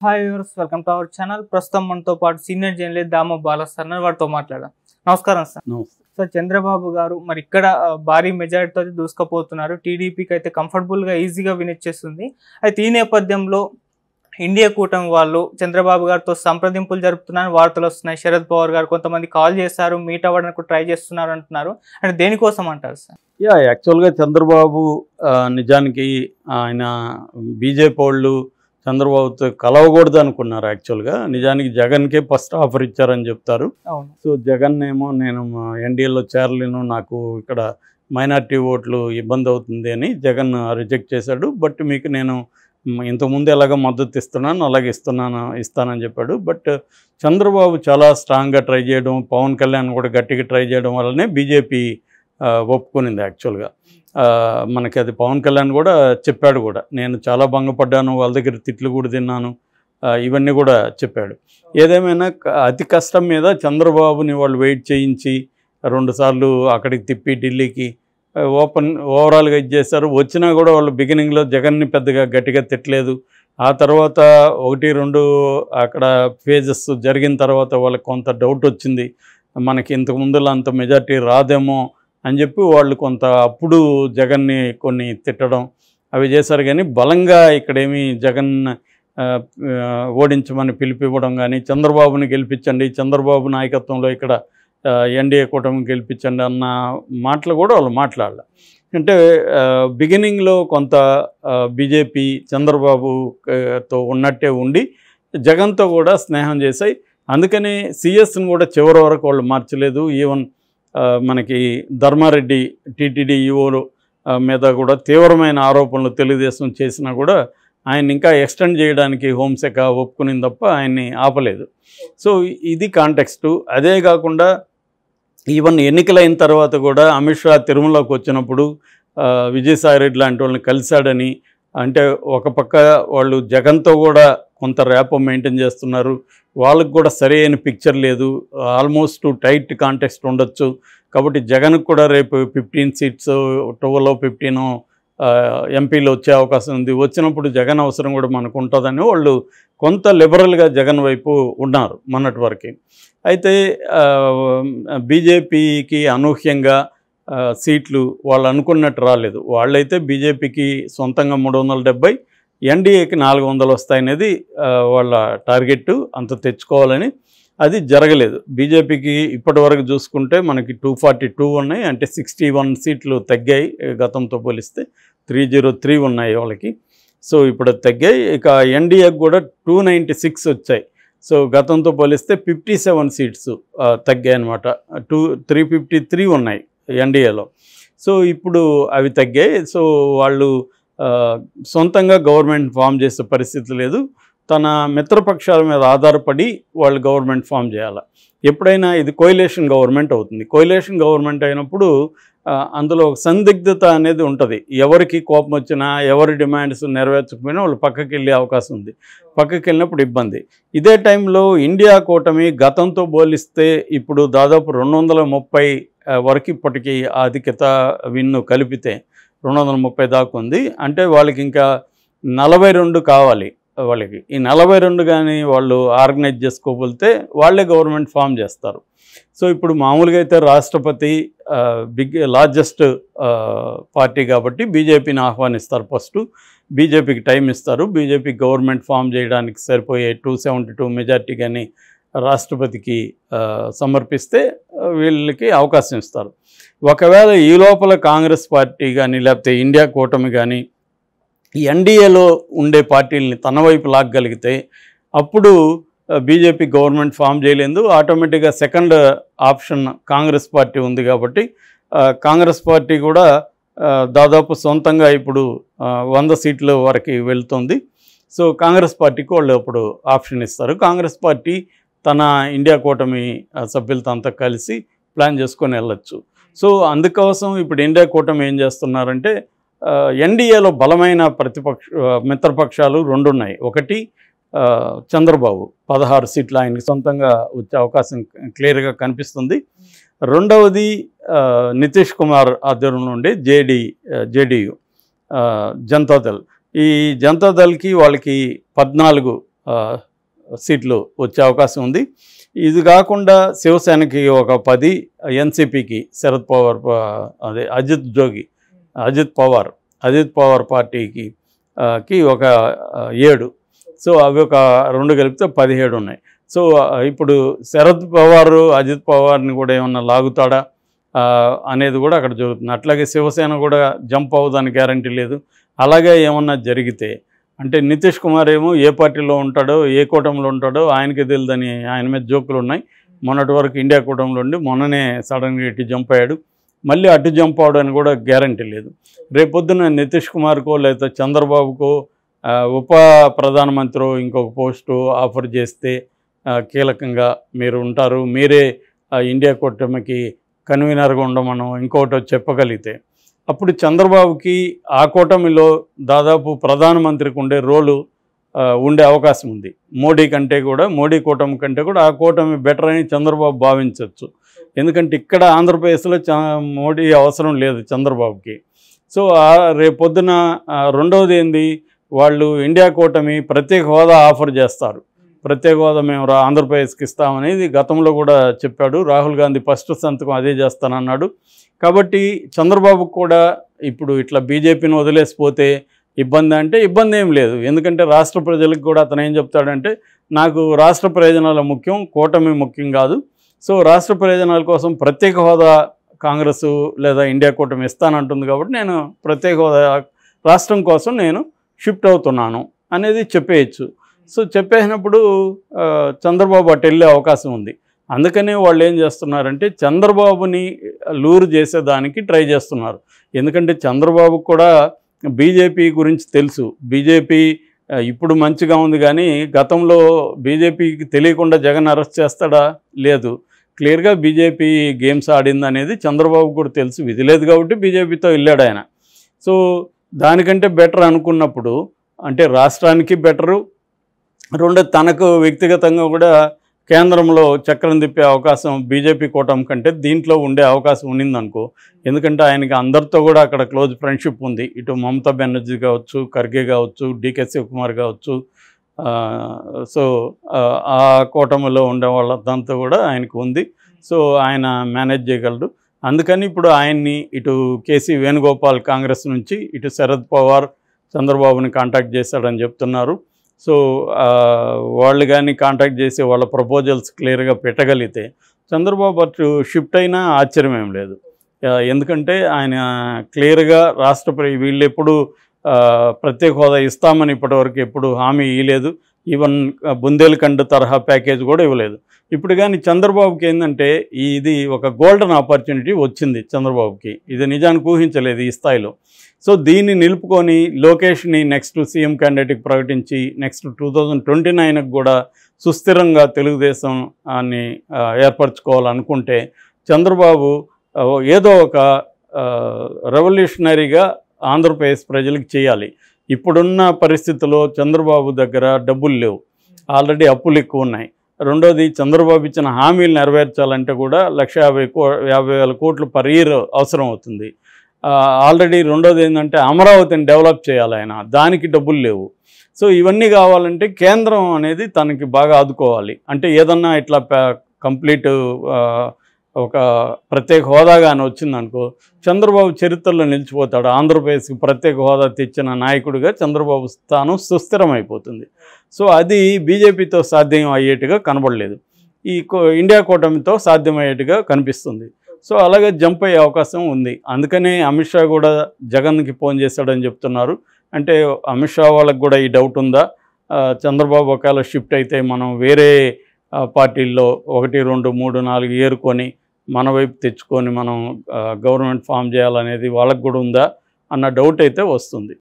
Hi viewers, welcome to our channel. ప్రస్తుతం మనతో పాటు senior journalist Damoh Bala sir వారితో మాట్లాడదాం. నమస్కారం సార్. సార్, చంద్రబాబు గారు మరి ఇక్కడ భారీ మెజారిటీతో దూసుకుపోతున్నారు. టీడీపీకి అయితే కంఫర్టబుల్గా ఈజీగా వినిచ్చేస్తుంది. అయితే ఈ నేపథ్యంలో ఇండియా కూటమి వాళ్ళు చంద్రబాబు గారితో సంప్రదింపులు జరుపుతున్నారని వార్తలు వస్తున్నాయి. శరద్ పవార్ గారు కొంతమంది కాల్ చేశారు, మీట్ అవ్వడానికి ట్రై చేస్తున్నారు అంటున్నారు. అంటే దేనికోసం అంటారు సార్? యాక్చువల్గా చంద్రబాబు నిజానికి ఆయన బీజేపీ వాళ్ళు చంద్రబాబుతో కలవకూడదు అనుకున్నారు. యాక్చువల్గా నిజానికి జగన్కే ఫస్ట్ ఆఫర్ ఇచ్చారని చెప్తారు. సో జగన్ ఏమో నేను ఎన్డీఏలో చేరలేను, నాకు ఇక్కడ మైనార్టీ ఓట్లు ఇబ్బంది అవుతుంది అని జగన్ రిజెక్ట్ చేశాడు. బట్ మీకు నేను ఇంతకుముందు ఎలాగ మద్దతు ఇస్తున్నాను అలాగే ఇస్తానని చెప్పాడు. బట్ చంద్రబాబు చాలా స్ట్రాంగ్గా ట్రై చేయడం, పవన్ కళ్యాణ్ కూడా గట్టిగా ట్రై చేయడం వల్లనే బీజేపీ ఒప్పుకునింది. యాక్చువల్గా మనకి అది పవన్ కళ్యాణ్ కూడా చెప్పాడు కూడా, నేను చాలా భంగపడ్డాను, వాళ్ళ దగ్గర తిట్లు కూడా తిన్నాను, ఇవన్నీ కూడా చెప్పాడు. ఏదేమైనా అతి కష్టం మీద చంద్రబాబుని వాళ్ళు వెయిట్ చేయించి 2 సార్లు అక్కడికి తిప్పి ఢిల్లీకి ఓవరాల్గా ఇచ్చేశారు. వచ్చినా కూడా వాళ్ళు బిగినింగ్లో జగన్ని పెద్దగా గట్టిగా తిట్టలేదు. ఆ తర్వాత 1-2 అక్కడ ఫేజెస్ జరిగిన తర్వాత వాళ్ళకి కొంత డౌట్ వచ్చింది, మనకి ఇంతకుముందులో అంత మెజార్టీ రాదేమో అని చెప్పి వాళ్ళు కొంత అప్పుడు జగన్ని కొన్ని తిట్టడం అవి చేశారు. కానీ బలంగా ఇక్కడేమీ జగన్ ఓడించమని పిలిపివ్వడం కానీ, చంద్రబాబుని గెలిపించండి, చంద్రబాబు నాయకత్వంలో ఇక్కడ ఎన్డీఏ కూటమి గెలిపించండి అన్న మాటలు కూడా వాళ్ళు మాట్లాడాలి. అంటే బిగినింగ్లో కొంత బీజేపీ చంద్రబాబుతో ఉన్నట్టే ఉండి జగన్తో కూడా స్నేహం చేశాయి. అందుకని సిఎస్ని కూడా చివరి వరకు వాళ్ళు మార్చలేదు. ఈవెన్ మనకి ధర్మారెడ్డి టీటీడీ ఈఓ మీద కూడా తీవ్రమైన ఆరోపణలు తెలుగుదేశం చేసినా కూడా ఆయన ఇంకా ఎక్స్టెండ్ చేయడానికి హోంశాఖ ఒప్పుకునింది తప్ప ఆయన్ని ఆపలేదు. సో ఇది కాంటెక్స్టు. అదే కాకుండా ఈవెన్ ఎన్నికలైన తర్వాత కూడా అమిత్ షా తిరుమలకి వచ్చినప్పుడు విజయసాయిరెడ్డి లాంటి వాళ్ళని కలిశాడని, అంటే ఒక పక్క వాళ్ళు జగన్తో కూడా కొంత ర్యాపో మెయింటైన్ చేస్తున్నారు, వాళ్ళకు కూడా సరైన పిక్చర్ లేదు, ఆల్మోస్ట్ టైట్ కాంటెక్స్ట్ ఉండొచ్చు. కాబట్టి జగన్కు కూడా రేపు 15 సీట్స్ 12-15 ఎంపీలు వచ్చే అవకాశం ఉంది. వచ్చినప్పుడు జగన్ అవసరం కూడా మనకు ఉంటుందని వాళ్ళు కొంత లిబరల్గా జగన్ వైపు ఉన్నారు మొన్నటి వరకు. అయితే బీజేపీకి అనూహ్యంగా సీట్లు వాళ్ళు అనుకున్నట్టు రాలేదు. వాళ్ళైతే బీజేపీకి సొంతంగా 370, ఎన్డీఏకి 400 వస్తాయనేది వాళ్ళ టార్గెట్, అంత తెచ్చుకోవాలని. అది జరగలేదు. బీజేపీకి ఇప్పటి వరకు చూసుకుంటే మనకి 242 ఉన్నాయి, అంటే 61 సీట్లు తగ్గాయి గతంతో పోలిస్తే. 303 ఉన్నాయి వాళ్ళకి. సో ఇప్పుడు తగ్గాయి. ఇక ఎన్డీఏకి కూడా 296 వచ్చాయి. సో గతంతో పోలిస్తే 57 సీట్స్ తగ్గాయి అనమాట. 353 ఉన్నాయి ఎన్డీఏలో. సో ఇప్పుడు అవి తగ్గాయి. సో వాళ్ళు సొంతంగా గవర్నమెంట్ ఫామ్ చేసే పరిస్థితి లేదు. తన మిత్రపక్షాల మీద ఆధారపడి వాళ్ళు గవర్నమెంట్ ఫామ్ చేయాలి. ఎప్పుడైనా ఇది కోయిలేషన్ గవర్నమెంట్ అవుతుంది. కోయిలేషన్ గవర్నమెంట్ అయినప్పుడు అందులో ఒక సందిగ్ధత అనేది ఉంటుంది. ఎవరికి కోపం వచ్చినా, ఎవరి డిమాండ్స్ నెరవేర్చకపోయినా వాళ్ళు పక్కకి వెళ్ళే అవకాశం ఉంది. పక్కకి వెళ్ళినప్పుడు ఇబ్బంది. ఇదే టైంలో ఇండియా కూటమి గతంతో పోలిస్తే ఇప్పుడు దాదాపు 230 వరకు ఇప్పటికీ ఆధిక్యత విన్ను కలిపితే 230 దాకా ఉంది. అంటే వాళ్ళకి ఇంకా 42 కావాలి. వాళ్ళకి ఈ 42 కానీ వాళ్ళు ఆర్గనైజ్ చేసుకోకపోతే వాళ్ళే గవర్నమెంట్ ఫామ్ చేస్తారు. సో ఇప్పుడు మామూలుగా అయితే రాష్ట్రపతి లార్జెస్ట్ పార్టీ కాబట్టి బీజేపీని ఆహ్వానిస్తారు. ఫస్ట్ బీజేపీకి టైం ఇస్తారు. బీజేపీ గవర్నమెంట్ ఫామ్ చేయడానికి సరిపోయే 272 మెజార్టీ కానీ రాష్ట్రపతికి సమర్పిస్తే వీళ్ళకి అవకాశం ఇస్తారు. ఒకవేళ ఈ లోపల కాంగ్రెస్ పార్టీ కానీ లేకపోతే ఇండియా కూటమి కానీ ఎన్డీఏలో ఉండే పార్టీలని తన వైపు లాగగలిగితే అప్పుడు బీజేపీ గవర్నమెంట్ ఫామ్ చేయలేదు. ఆటోమేటిక్గా సెకండ్ ఆప్షన్ కాంగ్రెస్ పార్టీ ఉంది. కాబట్టి కాంగ్రెస్ పార్టీ కూడా దాదాపు సొంతంగా ఇప్పుడు 100 సీట్ల వరకు వెళ్తుంది. సో కాంగ్రెస్ పార్టీకి వాళ్ళు అప్పుడు ఆప్షన్ ఇస్తారు. కాంగ్రెస్ పార్టీ తన ఇండియా కూటమి సభ్యులతో అంతా కలిసి ప్లాన్ చేసుకొని వెళ్ళచ్చు. సో అందుకోసం ఇప్పుడు ఇండియా కూటమి ఏం చేస్తున్నారంటే, ఎన్డీఏలో బలమైన మిత్రపక్షాలు 2 ఉన్నాయి. ఒకటి చంద్రబాబు 16 సీట్లు ఆయనకి సొంతంగా వచ్చే అవకాశం క్లియర్గా కనిపిస్తుంది. రెండవది నితీష్ కుమార్ ఆధ్వర్యంలో ఉండే జేడీయూ జనతాదళ్. ఈ జనతాదళ్కి వాళ్ళకి 14 సీట్లు వచ్చే అవకాశం ఉంది. ఇది కాకుండా శివసేనకి ఒక 10, ఎన్సీపీకి శరద్ పవార్ అదే అజిత్ పవార్ పార్టీకి ఒక 7. సో అవి ఒక 2 కలిపితే 17 ఉన్నాయి. సో ఇప్పుడు శరద్ పవార్ అజిత్ పవార్ని కూడా ఏమన్నా లాగుతాడా అనేది కూడా అక్కడ జరుగుతుంది. అట్లాగే శివసేన కూడా జంప్ అవ్వడానికి గ్యారంటీ లేదు. అలాగే ఏమన్నా జరిగితే అంటే నితీష్ కుమార్ ఏమో ఏ పార్టీలో ఉంటాడో ఏ కూటమిలో ఉంటాడో ఆయనకి తెలియదని ఆయన మీద జోకులు ఉన్నాయి. మొన్నటి వరకు ఇండియా కూటమిలో ఉండి మొన్ననే సడన్గా ఇటు జంప్ అయ్యాడు. మళ్ళీ అటు జంప్ అవడానికి కూడా గ్యారంటీ లేదు. రేపొద్దున నితీష్ కుమార్కో లేదా చంద్రబాబుకో ఉప ప్రధానమంత్రి ఇంకొక పోస్టు ఆఫర్ చేస్తే కీలకంగా మీరు ఉంటారు, మీరే ఇండియా కూటమికి కన్వీనర్గా ఉండమనం ఇంకోటి చెప్పగలిగితే అప్పుడు చంద్రబాబుకి ఆ కూటమిలో దాదాపు ప్రధానమంత్రికి ఉండే రోలు ఉండే అవకాశం ఉంది. మోడీ కూటమి కంటే కూడా ఆ కూటమి బెటర్ అని చంద్రబాబు భావించవచ్చు. ఎందుకంటే ఇక్కడ ఆంధ్రప్రదేశ్లో మోడీ అవసరం లేదు చంద్రబాబుకి. సో రేపొద్దున రెండవది ఏంది, వాళ్ళు ఇండియా కూటమి ప్రత్యేక హోదా ఆఫర్ చేస్తారు. ప్రత్యేక హోదా మేము ఆంధ్రప్రదేశ్కి ఇస్తామనేది గతంలో కూడా చెప్పాడు. రాహుల్ గాంధీ ఫస్ట్ సంతకం అదే చేస్తానన్నాడు. కాబట్టి చంద్రబాబుకు కూడా ఇప్పుడు ఇట్లా బీజేపీని వదిలేసిపోతే ఇబ్బంది అంటే ఇబ్బంది ఏం లేదు. ఎందుకంటే రాష్ట్ర ప్రజలకు కూడా అతను ఏం చెప్తాడంటే నాకు రాష్ట్ర ప్రయోజనాలు ముఖ్యం, కూటమి ముఖ్యం కాదు. సో రాష్ట్ర ప్రయోజనాల కోసం ప్రత్యేక హోదా కాంగ్రెస్ లేదా ఇండియా కూటమి ఇస్తానంటుంది కాబట్టి నేను ప్రత్యేక హోదా రాష్ట్రం కోసం నేను షిఫ్ట్ అవుతున్నాను అనేది చెప్పేయచ్చు. సో చెప్పేసినప్పుడు చంద్రబాబు అటు వెళ్ళే అవకాశం ఉంది. అందుకనే వాళ్ళు ఏం చేస్తున్నారంటే చంద్రబాబుని లూరు చేసేదానికి ట్రై చేస్తున్నారు. ఎందుకంటే చంద్రబాబు కూడా బీజేపీ గురించి తెలుసు. బీజేపీ ఇప్పుడు మంచిగా ఉంది కానీ గతంలో బీజేపీకి తెలియకుండా జగన్ అరెస్ట్ చేస్తాడా? లేదు. క్లియర్గా బీజేపీ గేమ్స్ ఆడింది అనేది చంద్రబాబు కూడా తెలుసు. విధి లేదు కాబట్టి బీజేపీతో వెళ్ళాడు ఆయన. సో దానికంటే బెటర్ అనుకున్నప్పుడు అంటే రాష్ట్రానికి బెటరు, రెండో తనకు వ్యక్తిగతంగా కూడా కేంద్రంలో చక్రం తిప్పే అవకాశం బీజేపీ కూటమి కంటే దీంట్లో ఉండే అవకాశం ఉన్నిందనుకో. ఎందుకంటే ఆయనకి అందరితో కూడా అక్కడ క్లోజ్ ఫ్రెండ్షిప్ ఉంది. ఇటు మమతా బెనర్జీ కావచ్చు, ఖర్గే కావచ్చు, డీకే శివకుమార్ కావచ్చు. సో ఆ కూటమిలో ఉండే వాళ్ళంతా కూడా ఆయనకు ఉంది. సో ఆయన మేనేజ్ చేయగలడు. అందుకని ఇప్పుడు ఆయన్ని ఇటు కేసీ వేణుగోపాల్ కాంగ్రెస్ నుంచి, ఇటు శరద్ పవార్ చంద్రబాబుని కాంటాక్ట్ చేశాడని చెప్తున్నారు. సో వాళ్ళు కానీ కాంటాక్ట్ చేసి వాళ్ళ ప్రపోజల్స్ క్లియర్గా పెట్టగలిగితే చంద్రబాబు అటు షిఫ్ట్ అయినా ఆశ్చర్యం ఏం లేదు. ఎందుకంటే ఆయన క్లియర్గా వీళ్ళు ఎప్పుడు ప్రత్యేక హోదా ఇస్తామని ఇప్పటివరకు ఎప్పుడు హామీ ఇవ్వలేదు. ఈవెన్ బుందేల్ఖండ్ తరహా ప్యాకేజ్ కూడా ఇవ్వలేదు. ఇప్పుడు కానీ చంద్రబాబుకి ఏంటంటే ఇది ఒక గోల్డెన్ ఆపర్చునిటీ వచ్చింది చంద్రబాబుకి. ఇది నిజానికి ఊహించలేదు ఈ స్థాయిలో. సో దీన్ని నిలుపుకొని లోకేష్ని నెక్స్ట్ సీఎం క్యాండిడేట్కి ప్రకటించి నెక్స్ట్ 2029కి కూడా సుస్థిరంగా తెలుగుదేశాన్ని ఏర్పరచుకోవాలనుకుంటే చంద్రబాబు ఏదో ఒక రెవల్యూషనరీగా ఆంధ్రప్రదేశ్ ప్రజలకు చేయాలి. ఇప్పుడున్న పరిస్థితుల్లో చంద్రబాబు దగ్గర డబ్బులు లేవు, ఆల్రెడీ అప్పులు ఎక్కువ ఉన్నాయి. రెండోది చంద్రబాబు ఇచ్చిన హామీలు నెరవేర్చాలంటే కూడా 1,50,000 కోట్లు పర్ ఇయర్ అవసరం అవుతుంది. ఆల్రెడీ రెండోది ఏంటంటే అమరావతిని డెవలప్ చేయాలి ఆయన, దానికి డబ్బులు లేవు. సో ఇవన్నీ కావాలంటే కేంద్రం అనేది తనకి బాగా ఆదుకోవాలి. అంటే ఏదన్నా ఇట్లా కంప్లీట్ ఒక ప్రత్యేక హోదా కానీ వచ్చిందనుకో చంద్రబాబు చరిత్రలో నిలిచిపోతాడు. ఆంధ్రప్రదేశ్కి ప్రత్యేక హోదా తెచ్చిన నాయకుడిగా చంద్రబాబు స్థానం సుస్థిరమైపోతుంది. సో అది బీజేపీతో సాధ్యం అయ్యేట్టుగా కనబడలేదు, ఈ ఇండియా కూటమితో సాధ్యమయ్యేట్టుగా కనిపిస్తుంది. సో అలాగే జంప్ అయ్యే అవకాశం ఉంది. అందుకనే అమిత్ షా కూడా జగన్కి ఫోన్ చేశాడని చెప్తున్నారు. అంటే అమిత్ షా వాళ్ళకి కూడా ఈ డౌట్ ఉందా, చంద్రబాబు ఒకవేళ షిఫ్ట్ అయితే మనం వేరే పార్టీల్లో 1, 2, 3, 4 ఏరుకొని మన వైపు తెచ్చుకొని మనం గవర్నమెంట్ ఫామ్ చేయాలనేది వాళ్ళకు కూడా ఉందా అన్న డౌట్ అయితే వస్తుంది.